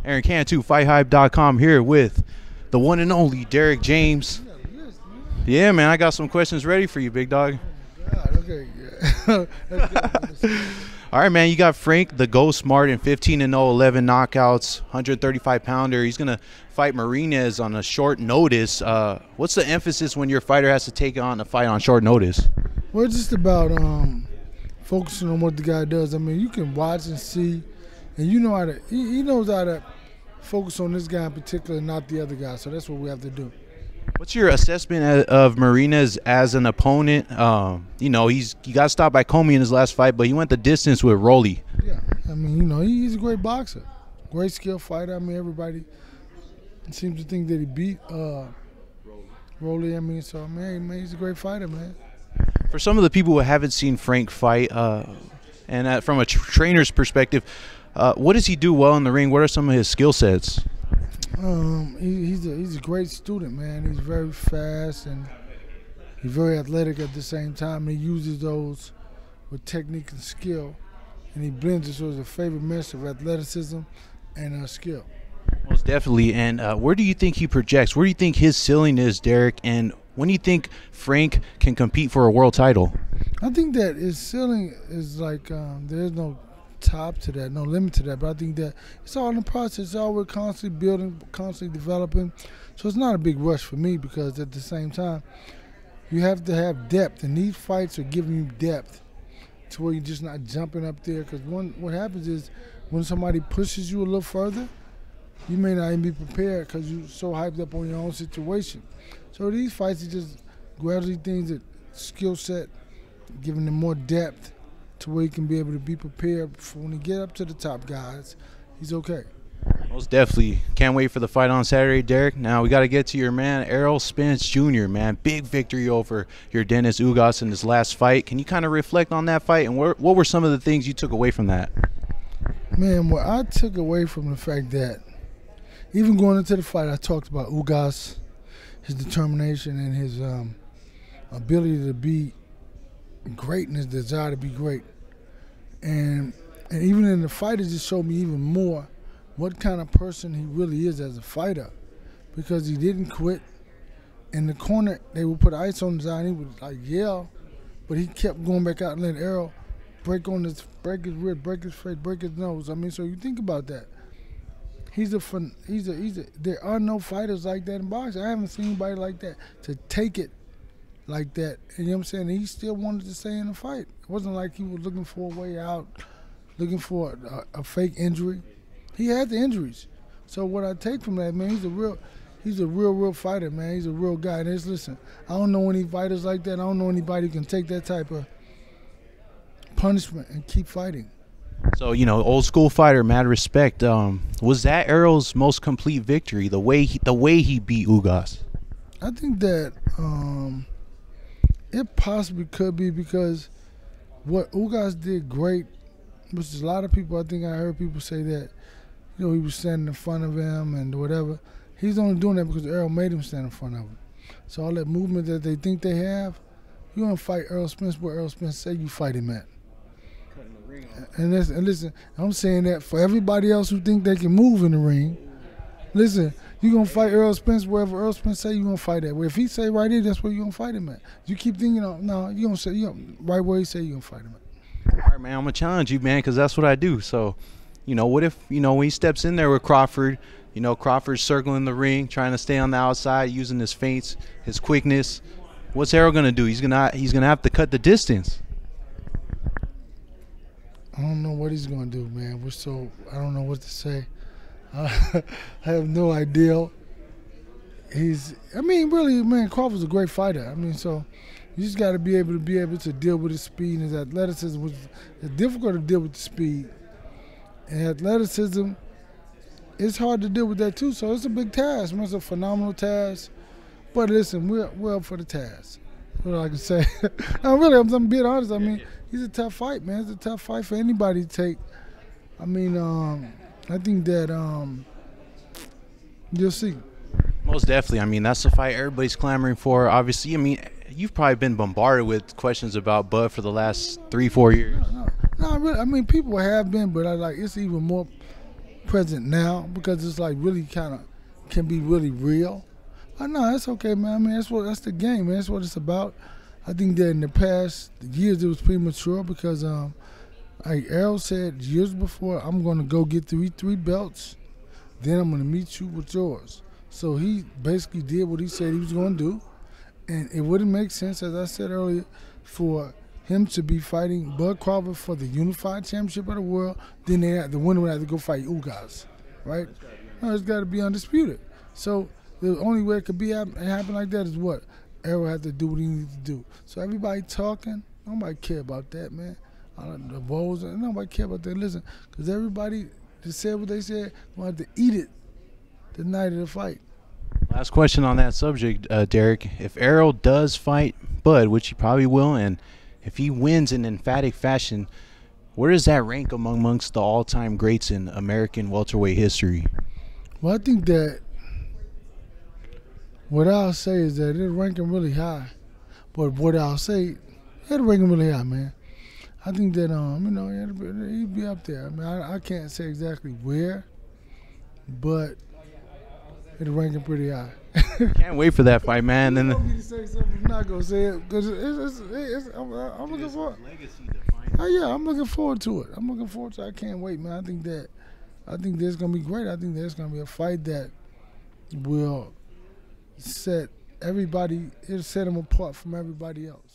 Aaron Cantu, FightHype.com, here with the one and only Derek James. Yeah, man, I got some questions ready for you, big dog. Okay, yeah. All right, man, you got Frank the Ghost Martin, 15-0, 11 knockouts, 135-pounder. He's going to fight Marinez on a short notice. What's the emphasis when your fighter has to take on a fight on short notice? Well, it's just about focusing on what the guy does. I mean, you can watch and see, and you know how to, he knows how to focus on this guy in particular and not the other guy, so that's what we have to do. What's your assessment of Marinez as an opponent? You know, he got stopped by Comey in his last fight, but he went the distance with Rolly. Yeah, I mean, you know, he's a great boxer, great skill fighter. I mean, everybody seems to think that he beat Rolly. I mean, so, man, he's a great fighter, man. For some of the people who haven't seen Frank fight, and from a trainer's perspective, what does he do well in the ring? What are some of his skill sets? He's a great student, man. He's very fast and he's very athletic at the same time. He uses those with technique and skill, and he blends it so it's a favorite mix of athleticism and skill. Most definitely. And where do you think he projects? Where do you think his ceiling is, Derek? And when do you think Frank can compete for a world title? I think that his ceiling is like there's no top to that, no limit to that, but I think that it's all in the process. It's all we're constantly building, constantly developing. So it's not a big rush for me, because at the same time, you have to have depth, and these fights are giving you depth to where you're just not jumping up there. Because what happens is when somebody pushes you a little further, you may not even be prepared because you're so hyped up on your own situation. So these fights are just gradually things that skill set, giving them more depth to where he can be able to be prepared for when he get up to the top guys, he's okay. Most definitely. Can't wait for the fight on Saturday, Derek. Now we got to get to your man, Errol Spence Jr., man. Big victory over your Dennis Ugas in his last fight. Can you kind of reflect on that fight, and what were some of the things you took away from that? Man, what I took away from the fact that even going into the fight, I talked about Ugas, his determination and his ability to be great and his desire to be great. And even in the fight, it just showed me even more what kind of person he really is as a fighter, because he didn't quit. In the corner, they would put ice on his eye and he would like yell, but he kept going back out and let Errol break his rib, break his face, break his nose. I mean, so you think about that. There are no fighters like that in boxing. I haven't seen anybody like that to take it like that. And you know what I'm saying? He still wanted to stay in the fight. It wasn't like he was looking for a way out, looking for a fake injury. He had the injuries. So what I take from that, man, he's a real fighter, man. He's a real guy. And listen, I don't know any fighters like that. I don't know anybody who can take that type of punishment and keep fighting. So, you know, old school fighter, mad respect. Was that Errol's most complete victory, the way he beat Ugas? I think that it possibly could be, because what Ugas did great, which is a lot of people, I think I heard people say that, you know, he was standing in front of him and whatever. He's only doing that because Errol made him stand in front of him. So all that movement that they think they have, you want to fight Errol Spence where Errol Spence say you fight him at. And listen, I'm saying that for everybody else who think they can move in the ring. Listen, you're going to fight Errol Spence wherever Errol Spence say you're going to fight at. Well, if he say right here, that's where you're going to fight him at. You keep thinking, no, you're going to say right where he say you're going to fight him at. All right, man, I'm going to challenge you, man, because that's what I do. So, you know, what if, you know, when he steps in there with Crawford, you know, Crawford's circling the ring, trying to stay on the outside, using his feints, his quickness. What's Errol going to do? He's gonna have to cut the distance. I don't know what he's going to do, man. I don't know what to say. I have no idea. Really, man, Crawford's a great fighter. I mean, so you just got to be able to deal with his speed and his athleticism, which is difficult to deal with the speed. And athleticism, it's hard to deal with that too, so it's a big task. Man, it's a phenomenal task. But listen, we're up for the task. What I can say. No, really, I'm being honest. I mean, he's a tough fight, man. It's a tough fight for anybody to take. I mean, I think that you'll see. Most definitely. I mean, that's the fight everybody's clamoring for. Obviously, I mean, you've probably been bombarded with questions about Bud for the last 3-4 years. No, really. I mean, people have been, but it's even more present now because it's like really kind of can be really real. But no, that's okay, man. I mean, that's the game, man. That's what it's about. I think that in the past years it was premature because, like Errol said years before, I'm going to go get three belts, then I'm going to meet you with yours. So he basically did what he said he was going to do, and it wouldn't make sense, as I said earlier, for him to be fighting Bud Crawford for the unified championship of the world, then the winner would have to go fight Ugas, right? No, it's got to be undisputed. So the only way it could be happen like that is what? Errol had to do what he needed to do. So everybody talking, nobody care about that, man. The votes, nobody care about that. Listen, because everybody just said what they said, going to have to eat it the night of the fight. Last question on that subject, Derek. If Errol does fight Bud, which he probably will, and if he wins in emphatic fashion, where does that rank amongst the all-time greats in American welterweight history? Well, I think that what I'll say is that it'll rank him really high. But what I'll say, it'll rank him really high, man. I think that, he'd be up there. I mean, I can't say exactly where, but it'll rank him pretty high. Can't wait for that fight, man. You want me to say something, I'm not going to say it because I'm looking forward. I'm looking forward to it. I can't wait, man. I think this is going to be great. I think there's going to be a fight that will set him apart from everybody else.